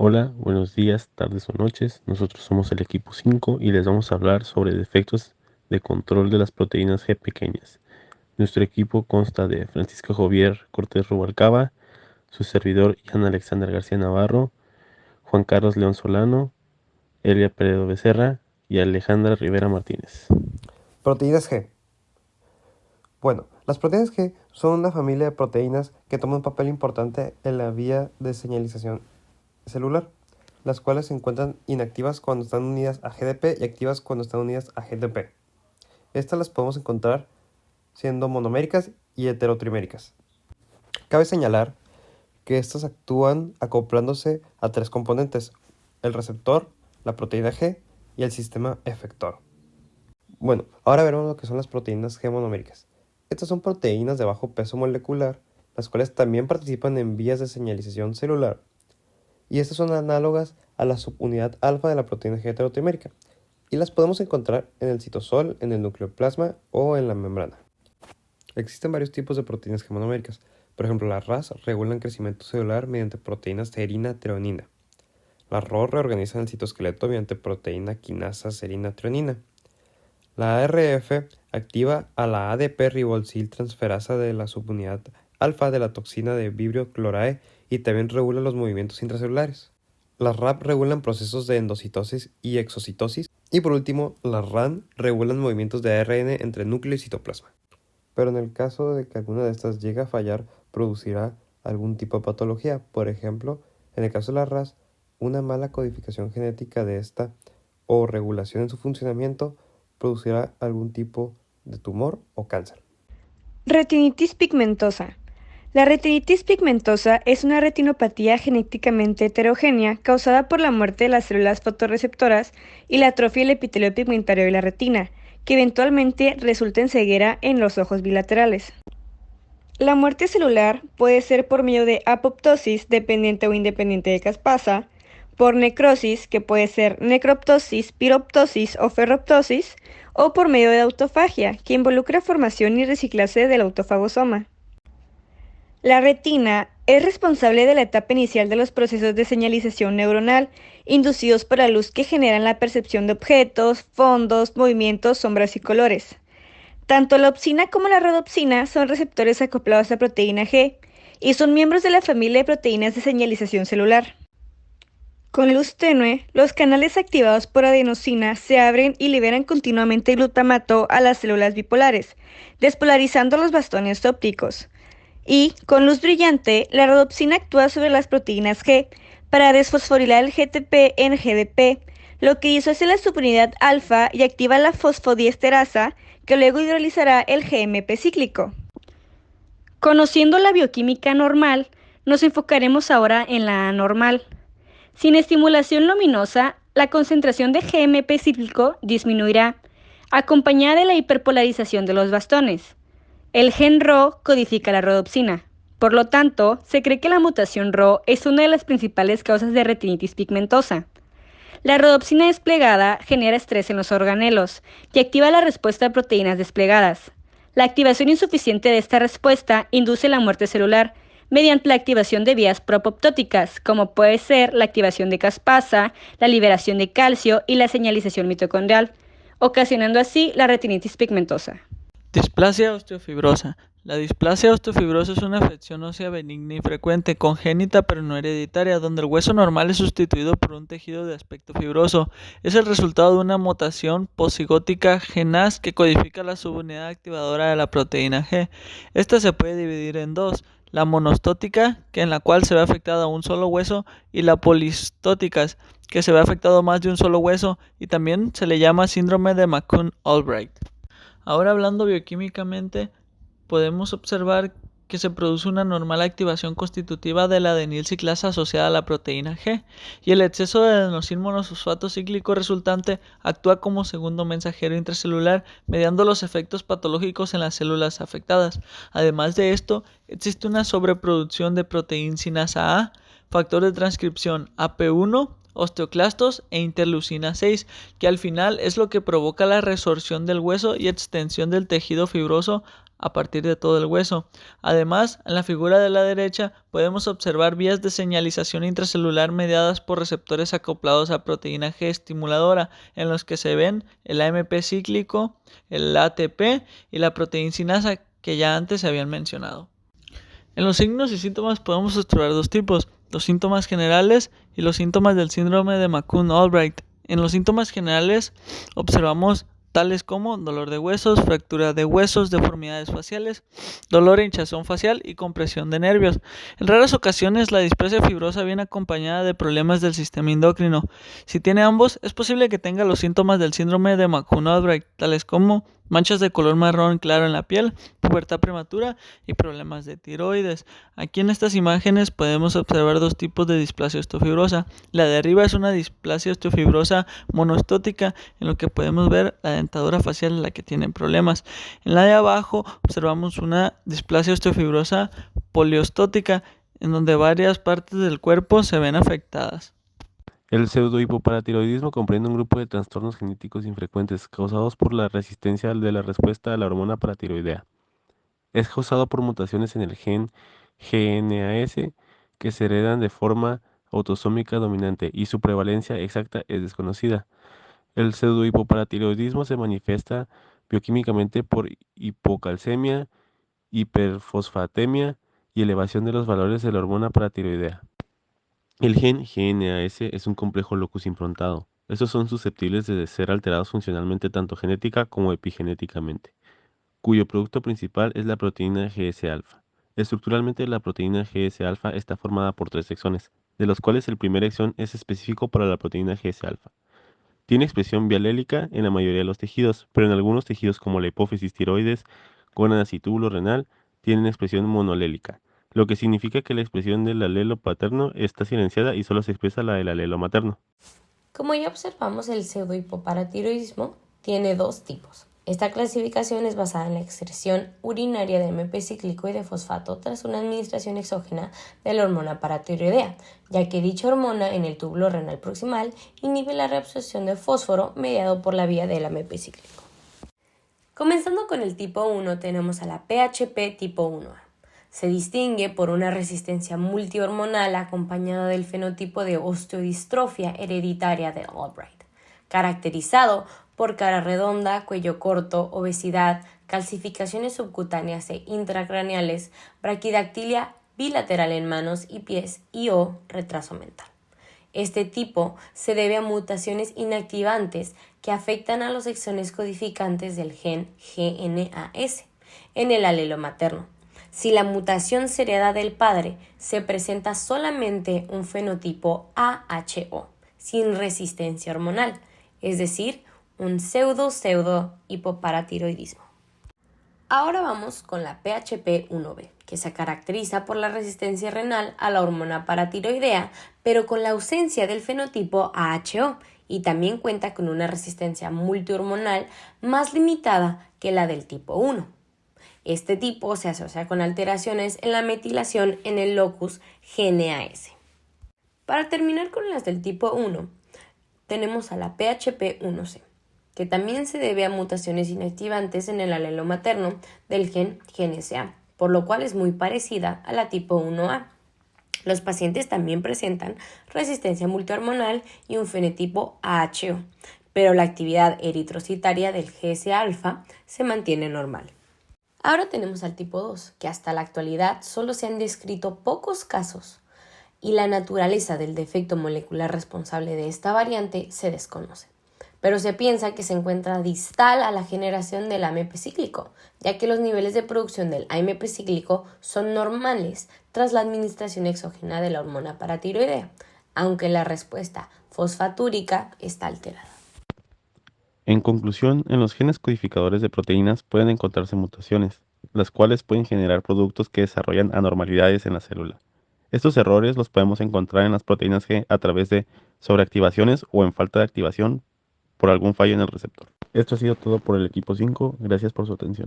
Hola, buenos días, tardes o noches. Nosotros somos el equipo 5 y les vamos a hablar sobre defectos de control de las proteínas G pequeñas. Nuestro equipo consta de Francisco Javier Cortés Rubalcaba, su servidor Ian Alexander García Navarro, Juan Carlos León Solano, Elia Peredo Becerra y Alejandra Rivera Martínez. Proteínas G. Bueno, las proteínas G son una familia de proteínas que toman un papel importante en la vía de señalización celular, las cuales se encuentran inactivas cuando están unidas a GDP y activas cuando están unidas a GTP. Estas las podemos encontrar siendo monoméricas y heterotriméricas. Cabe señalar que estas actúan acoplándose a tres componentes: el receptor, la proteína G y el sistema efector. Bueno, ahora veremos lo que son las proteínas G monoméricas. Estas son proteínas de bajo peso molecular, las cuales también participan en vías de señalización celular, y estas son análogas a la subunidad alfa de la proteína G heterotrimérica, y las podemos encontrar en el citosol, en el nucleoplasma o en la membrana. Existen varios tipos de proteínas G monoméricas. Por ejemplo, las RAS regulan crecimiento celular mediante proteínas serina-treonina. Las RO reorganizan el citoesqueleto mediante proteína quinasa serina-treonina. La ARF activa a la ADP-ribosil transferasa de la subunidad alfa de la toxina de Vibrio chloride y también regula los movimientos intracelulares. Las RAP regulan procesos de endocitosis y exocitosis. Y por último, las RAN regulan movimientos de ARN entre núcleo y citoplasma. Pero en el caso de que alguna de estas llegue a fallar, producirá algún tipo de patología. Por ejemplo, en el caso de la RAS, una mala codificación genética de esta o regulación en su funcionamiento producirá algún tipo de tumor o cáncer. Retinitis pigmentosa. La retinitis pigmentosa es una retinopatía genéticamente heterogénea causada por la muerte de las células fotorreceptoras y la atrofia del epitelio pigmentario de la retina, que eventualmente resulta en ceguera en los ojos bilaterales. La muerte celular puede ser por medio de apoptosis, dependiente o independiente de caspasa, por necrosis, que puede ser necroptosis, piroptosis o ferroptosis, o por medio de autofagia, que involucra formación y reciclaje del autofagosoma. La retina es responsable de la etapa inicial de los procesos de señalización neuronal, inducidos por la luz que generan la percepción de objetos, fondos, movimientos, sombras y colores. Tanto la opsina como la rodopsina son receptores acoplados a proteína G y son miembros de la familia de proteínas de señalización celular. Con luz tenue, los canales activados por adenosina se abren y liberan continuamente glutamato a las células bipolares, despolarizando los bastones ópticos. Y, con luz brillante, la rodopsina actúa sobre las proteínas G para desfosforilar el GTP en GDP, lo que disocia la subunidad alfa y activa la fosfodiesterasa, que luego hidrolizará el GMP cíclico. Conociendo la bioquímica normal, nos enfocaremos ahora en la anormal. Sin estimulación luminosa, la concentración de GMP cíclico disminuirá, acompañada de la hiperpolarización de los bastones. El gen RHO codifica la rodopsina. Por lo tanto, se cree que la mutación RHO es una de las principales causas de retinitis pigmentosa. La rodopsina desplegada genera estrés en los organelos y activa la respuesta a proteínas desplegadas. La activación insuficiente de esta respuesta induce la muerte celular mediante la activación de vías propoptóticas, como puede ser la activación de caspasa, la liberación de calcio y la señalización mitocondrial, ocasionando así la retinitis pigmentosa. Displasia osteofibrosa. La displasia osteofibrosa es una afección ósea benigna y frecuente, congénita pero no hereditaria, donde el hueso normal es sustituido por un tejido de aspecto fibroso. Es el resultado de una mutación posigótica GNAS que codifica la subunidad activadora de la proteína G. Esta se puede dividir en dos: la monostótica, en la cual se ve afectada un solo hueso, y la polistóticas, que se ve afectado más de un solo hueso, y también se le llama síndrome de McCune-Albright. Ahora, hablando bioquímicamente, podemos observar que se produce una normal activación constitutiva de la adenilciclasa asociada a la proteína G, y el exceso de adenosín monofosfato cíclico resultante actúa como segundo mensajero intracelular, mediando los efectos patológicos en las células afectadas. Además de esto, existe una sobreproducción de proteincinasa A, factor de transcripción AP1, osteoclastos e interleucina 6, que al final es lo que provoca la resorción del hueso y extensión del tejido fibroso a partir de todo el hueso. Además, en la figura de la derecha podemos observar vías de señalización intracelular mediadas por receptores acoplados a proteína G estimuladora, en los que se ven el AMP cíclico, el ATP y la proteína sinasa que ya antes se habían mencionado. En los signos y síntomas podemos observar dos tipos, los síntomas generales y los síntomas del síndrome de McCune-Albright. En los síntomas generales observamos tales como dolor de huesos, fractura de huesos, deformidades faciales, dolor e hinchazón facial y compresión de nervios. En raras ocasiones la displasia fibrosa viene acompañada de problemas del sistema endocrino. Si tiene ambos, es posible que tenga los síntomas del síndrome de McCune-Albright, tales como manchas de color marrón claro en la piel, pubertad prematura y problemas de tiroides. Aquí en estas imágenes podemos observar dos tipos de displasia osteofibrosa. La de arriba es una displasia osteofibrosa monoestótica, en lo que podemos ver la dentadura facial en la que tienen problemas. En la de abajo observamos una displasia osteofibrosa poliostótica, en donde varias partes del cuerpo se ven afectadas. El pseudohipoparatiroidismo comprende un grupo de trastornos genéticos infrecuentes causados por la resistencia de la respuesta a la hormona paratiroidea. Es causado por mutaciones en el gen GNAS que se heredan de forma autosómica dominante y su prevalencia exacta es desconocida. El pseudohipoparatiroidismo se manifiesta bioquímicamente por hipocalcemia, hiperfosfatemia y elevación de los valores de la hormona paratiroidea. El gen GNAS es un complejo locus improntado. Estos son susceptibles de ser alterados funcionalmente tanto genética como epigenéticamente, cuyo producto principal es la proteína GS-alfa. Estructuralmente, la proteína GS-alfa está formada por 3 exones, de los cuales el primer exón es específico para la proteína GS-alfa. Tiene expresión bialélica en la mayoría de los tejidos, pero en algunos tejidos como la hipófisis, tiroides, gónadas y túbulo renal tienen expresión monolélica, lo que significa que la expresión del alelo paterno está silenciada y solo se expresa la del alelo materno. Como ya observamos, el pseudohipoparatiroidismo tiene dos tipos. Esta clasificación es basada en la excreción urinaria de AMP cíclico y de fosfato tras una administración exógena de la hormona paratiroidea, ya que dicha hormona en el túbulo renal proximal inhibe la reabsorción de fósforo mediado por la vía del AMP cíclico. Comenzando con el tipo 1, tenemos a la PHP tipo 1A. Se distingue por una resistencia multihormonal acompañada del fenotipo de osteodistrofia hereditaria de Albright, caracterizado por cara redonda, cuello corto, obesidad, calcificaciones subcutáneas e intracraneales, braquidactilia bilateral en manos y pies y/o retraso mental. Este tipo se debe a mutaciones inactivantes que afectan a los exones codificantes del gen GNAS en el alelo materno. Si la mutación se hereda del padre, se presenta solamente un fenotipo AHO, sin resistencia hormonal, es decir, un pseudo-hipoparatiroidismo. Ahora vamos con la PHP1B, que se caracteriza por la resistencia renal a la hormona paratiroidea, pero con la ausencia del fenotipo AHO, y también cuenta con una resistencia multihormonal más limitada que la del tipo 1. Este tipo se asocia con alteraciones en la metilación en el locus GNAS. Para terminar con las del tipo 1, tenemos a la PHP1C, que también se debe a mutaciones inactivantes en el alelo materno del gen GNSA, por lo cual es muy parecida a la tipo 1A. Los pacientes también presentan resistencia multihormonal y un fenotipo AHO, pero la actividad eritrocitaria del GS-alfa se mantiene normal. Ahora tenemos al tipo 2, que hasta la actualidad solo se han descrito pocos casos y la naturaleza del defecto molecular responsable de esta variante se desconoce. Pero se piensa que se encuentra distal a la generación del AMP cíclico, ya que los niveles de producción del AMP cíclico son normales tras la administración exógena de la hormona paratiroidea, aunque la respuesta fosfatúrica está alterada. En conclusión, en los genes codificadores de proteínas pueden encontrarse mutaciones, las cuales pueden generar productos que desarrollan anormalidades en la célula. Estos errores los podemos encontrar en las proteínas G a través de sobreactivaciones o en falta de activación por algún fallo en el receptor. Esto ha sido todo por el equipo 5. Gracias por su atención.